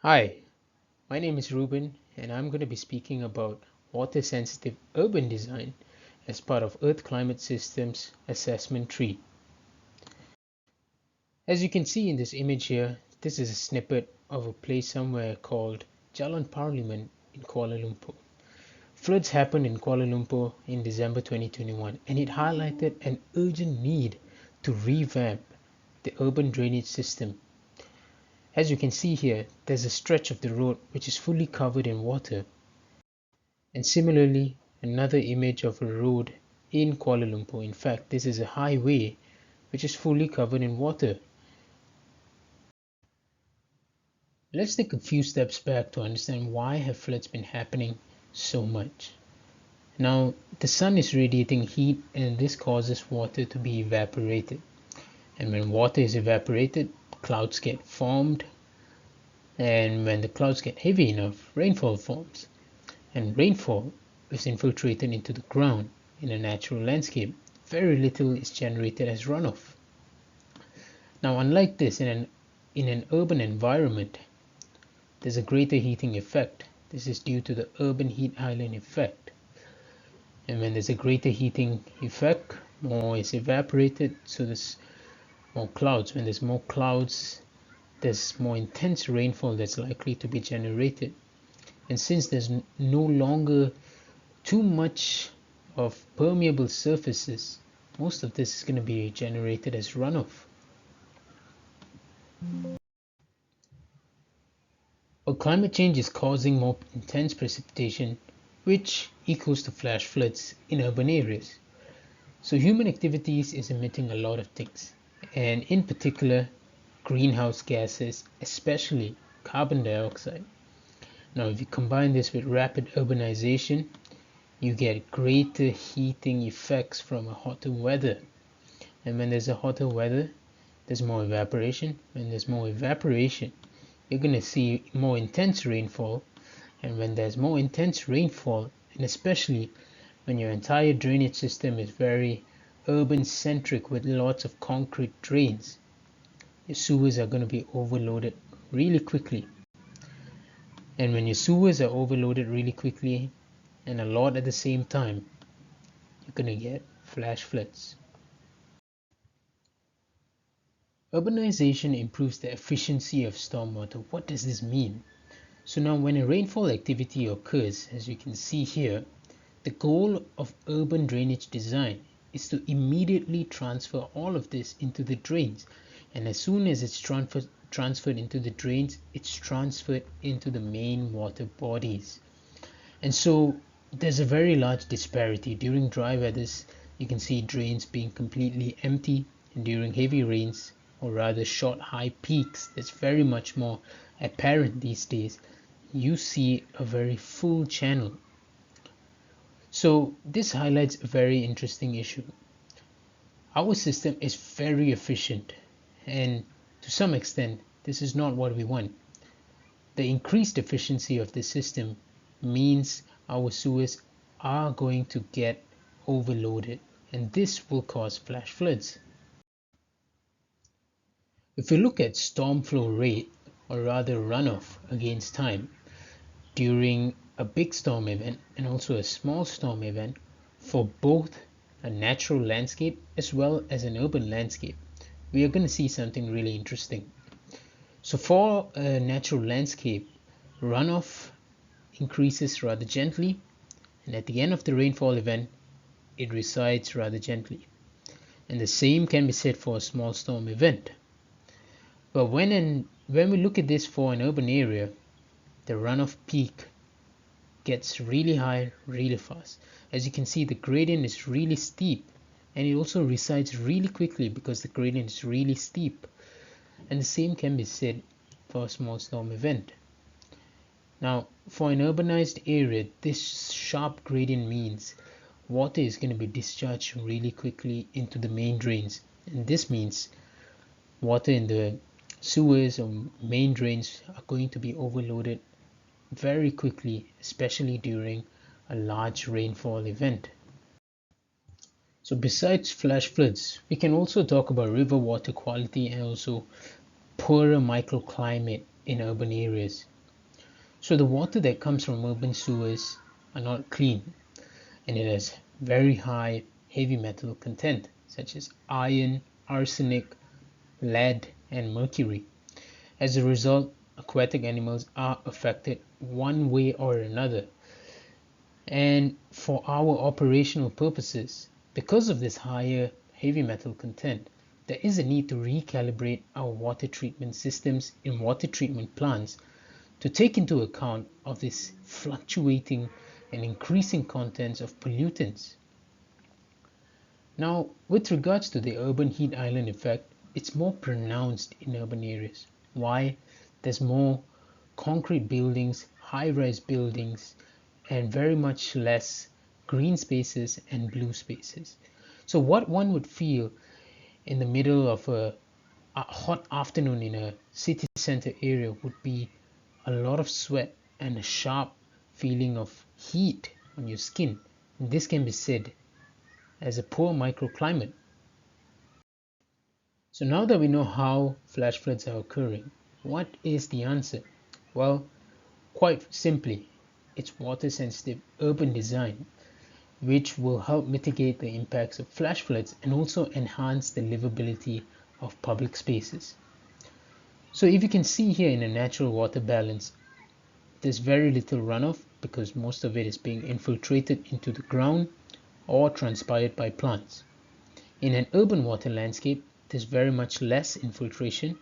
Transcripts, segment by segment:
Hi, my name is Ruben, and I'm going to be speaking about water sensitive urban design as part of Earth Climate Systems Assessment Tree. As you can see in this image here, this is a snippet of a place somewhere called Jalan Parliament in Kuala Lumpur. Floods happened in Kuala Lumpur in December 2021, and it highlighted an urgent need to revamp the urban drainage system. As you can see here, there's a stretch of the road which is fully covered in water. And similarly, another image of a road in Kuala Lumpur. In fact, this is a highway which is fully covered in water. Let's take a few steps back to understand why have floods been happening so much. Now, the sun is radiating heat and this causes water to be evaporated. And when water is evaporated, clouds get formed. And when the clouds get heavy enough, rainfall forms. And rainfall is infiltrated into the ground in a natural landscape. Very little is generated as runoff. Now, unlike this, in an urban environment, there's a greater heating effect. This is due to the urban heat island effect. And when there's a greater heating effect, more is evaporated, so there's more clouds. When there's more clouds, there's more intense rainfall that's likely to be generated. And since there's no longer too much of permeable surfaces, most of this is going to be generated as runoff. Well, climate change is causing more intense precipitation, which equals to flash floods in urban areas. So human activities is emitting a lot of things, and in particular, greenhouse gases, especially carbon dioxide. Now, if you combine this with rapid urbanization, you get greater heating effects from a hotter weather. And when there's a hotter weather, there's more evaporation. When there's more evaporation, you're going to see more intense rainfall. And when there's more intense rainfall, and especially when your entire drainage system is very urban centric with lots of concrete drains, your sewers are going to be overloaded really quickly. And when your sewers are overloaded really quickly and a lot at the same time, you're going to get flash floods. Urbanization improves the efficiency of stormwater. What does this mean? So now when a rainfall activity occurs, as you can see here, the goal of urban drainage design is to immediately transfer all of this into the drains. And as soon as it's transferred into the drains, it's transferred into the main water bodies. And so there's a very large disparity. During dry weathers, you can see drains being completely empty, and during heavy rains, or rather short high peaks, that's very much more apparent these days, you see a very full channel. So this highlights a very interesting issue. Our system is very efficient, and to some extent, this is not what we want. The increased efficiency of the system means our sewers are going to get overloaded, and this will cause flash floods. If we look at storm flow rate, or rather runoff against time, during a big storm event and also a small storm event for both a natural landscape as well as an urban landscape, we are going to see something really interesting. So for a natural landscape, runoff increases rather gently, and at the end of the rainfall event, it resides rather gently. And the same can be said for a small storm event. But when we look at this for an urban area, the runoff peak gets really high really fast. As you can see, the gradient is really steep, and it also resides really quickly because the gradient is really steep. And the same can be said for a small storm event. Now, for an urbanized area, this sharp gradient means water is going to be discharged really quickly into the main drains. And this means water in the sewers or main drains are going to be overloaded very quickly, especially during a large rainfall event. So besides flash floods, we can also talk about river water quality and also poorer microclimate in urban areas. So the water that comes from urban sewers are not clean, and it has very high heavy metal content such as iron, arsenic, lead, and mercury. As a result, aquatic animals are affected one way or another. And for our operational purposes, because of this higher heavy metal content, there is a need to recalibrate our water treatment systems in water treatment plants to take into account of this fluctuating and increasing contents of pollutants. Now, with regards to the urban heat island effect, it's more pronounced in urban areas. Why? There's more concrete buildings, high-rise buildings, and very much less green spaces and blue spaces. So what one would feel in the middle of a hot afternoon in a city center area would be a lot of sweat and a sharp feeling of heat on your skin. And this can be said as a poor microclimate. So now that we know how flash floods are occurring, what is the answer? Well, quite simply, it's water sensitive urban design, which will help mitigate the impacts of flash floods and also enhance the livability of public spaces. So if you can see here in a natural water balance, there's very little runoff because most of it is being infiltrated into the ground or transpired by plants. In an urban water landscape, there's very much less infiltration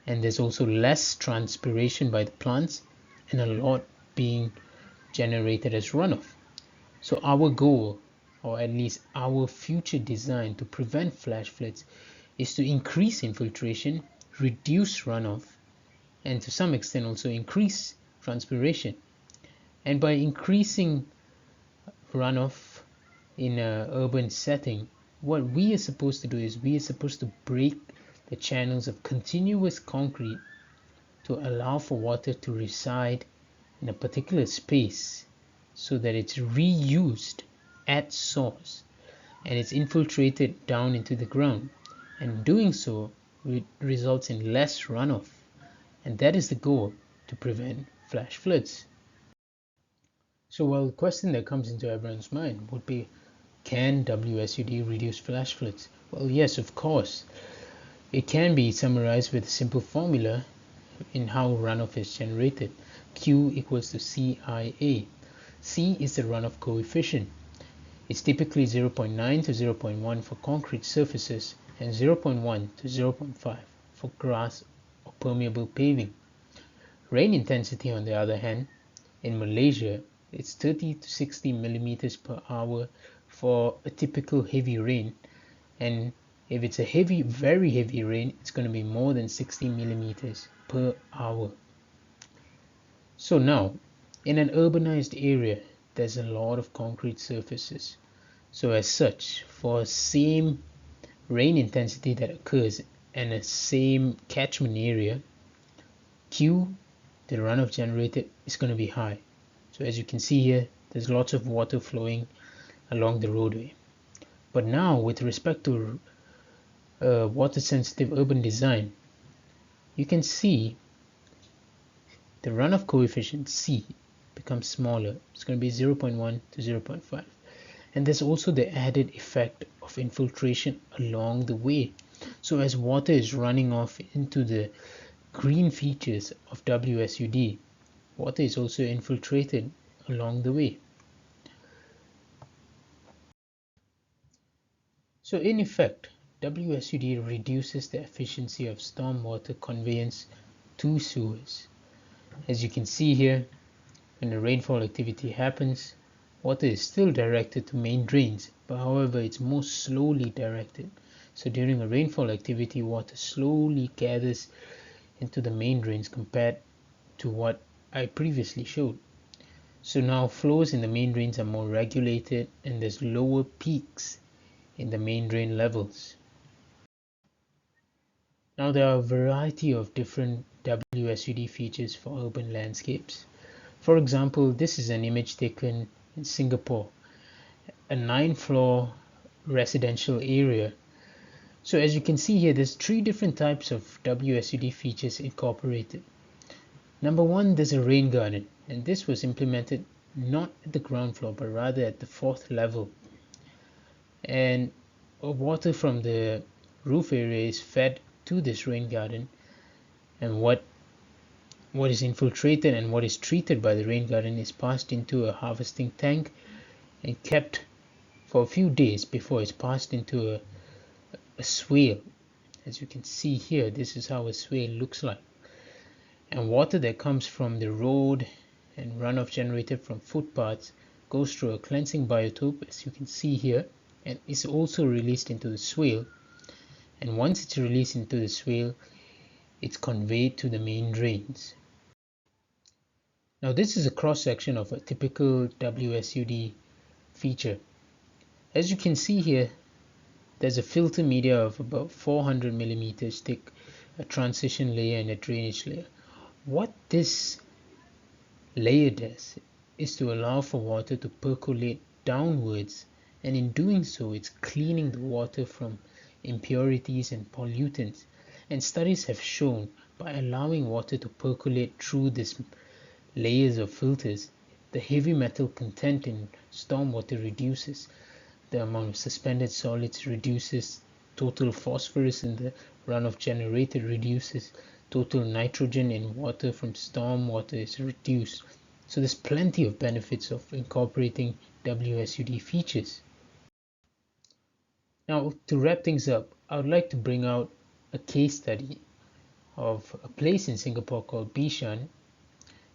and there's also less transpiration by the plants and a lot being generated as runoff. So our goal, or at least our future design to prevent flash floods, is to increase infiltration, reduce runoff, and to some extent also increase transpiration. And by increasing runoff in an urban setting, what we are supposed to do is we are supposed to break the channels of continuous concrete to allow for water to reside in a particular space so that it's reused at source and it's infiltrated down into the ground. And doing so results in less runoff. And that is the goal to prevent flash floods. So, well, the question that comes into everyone's mind would be, can WSUD reduce flash floods? Well, yes, of course. It can be summarized with a simple formula in how runoff is generated. Q equals to CIA. C is the runoff coefficient. It's typically 0.9 to 0.1 for concrete surfaces and 0.1 to 0.5 for grass or permeable paving. Rain intensity, on the other hand, in Malaysia, it's 30 to 60 millimeters per hour for a typical heavy rain, and if it's a heavy, very heavy rain, it's going to be more than 60 millimeters per hour. So now, in an urbanized area, there's a lot of concrete surfaces. So as such, for same rain intensity that occurs in a same catchment area, Q, the runoff generated, is going to be high. So as you can see here, there's lots of water flowing along the roadway. But now, with respect to water sensitive urban design, you can see the runoff coefficient C becomes smaller. It's going to be 0.1 to 0.5. And there's also the added effect of infiltration along the way. So as water is running off into the green features of WSUD, water is also infiltrated along the way. So in effect, WSUD reduces the efficiency of stormwater conveyance to sewers. As you can see here, when a rainfall activity happens, water is still directed to main drains, but however it's more slowly directed. So during a rainfall activity, water slowly gathers into the main drains compared to what I previously showed. So now flows in the main drains are more regulated and there's lower peaks in the main drain levels. Now there are a variety of different WSUD features for urban landscapes. For example, this is an image taken in Singapore, a 9-floor residential area. So as you can see here, there's 3 different types of WSUD features incorporated. Number one, there's a rain garden, and this was implemented not at the ground floor but rather at the 4th level. And water from the roof area is fed to this rain garden, and what is infiltrated and what is treated by the rain garden is passed into a harvesting tank and kept for a few days before it's passed into a swale. As you can see here, this is how a swale looks like. And water that comes from the road and runoff generated from footpaths goes through a cleansing biotope, as you can see here, and is also released into the swale. And once it's released into the swale, it's conveyed to the main drains. Now this is a cross-section of a typical WSUD feature. As you can see here, there's a filter media of about 400 millimeters thick, a transition layer and a drainage layer. What this layer does is to allow for water to percolate downwards, and in doing so it's cleaning the water from impurities and pollutants. And studies have shown by allowing water to percolate through these layers of filters, the heavy metal content in stormwater reduces, the amount of suspended solids reduces, total phosphorus in the runoff generated reduces, total nitrogen in water from stormwater is reduced. So there's plenty of benefits of incorporating WSUD features. Now, to wrap things up, I would like to bring out a case study of a place in Singapore called Bishan.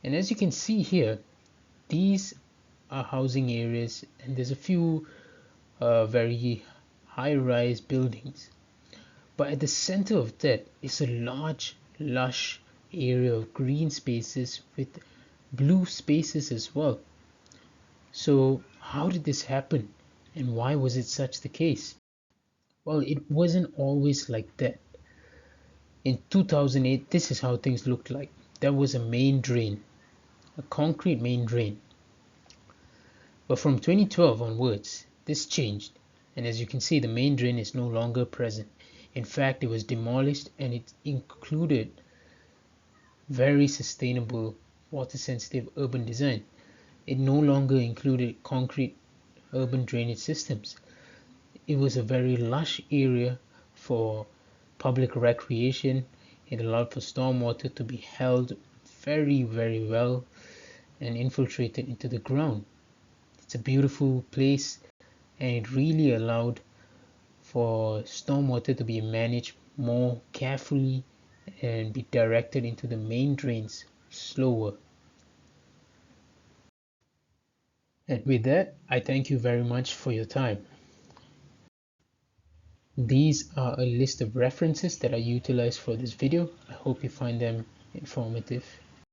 And as you can see here, these are housing areas, and there's a few very high-rise buildings. But at the center of that is a large, lush area of green spaces with blue spaces as well. So how did this happen, and why was it such the case? Well, it wasn't always like that. In 2008, this is how things looked like. There was a main drain, a concrete main drain. But from 2012 onwards, this changed, and as you can see, the main drain is no longer present. In fact, it was demolished, and it included very sustainable water-sensitive urban design. It no longer included concrete urban drainage systems. It was a very lush area for public recreation. It allowed for stormwater to be held very, very well and infiltrated into the ground. It's a beautiful place, and it really allowed for stormwater to be managed more carefully and be directed into the main drains slower. And with that, I thank you very much for your time. These are a list of references that I utilized for this video. I hope you find them informative.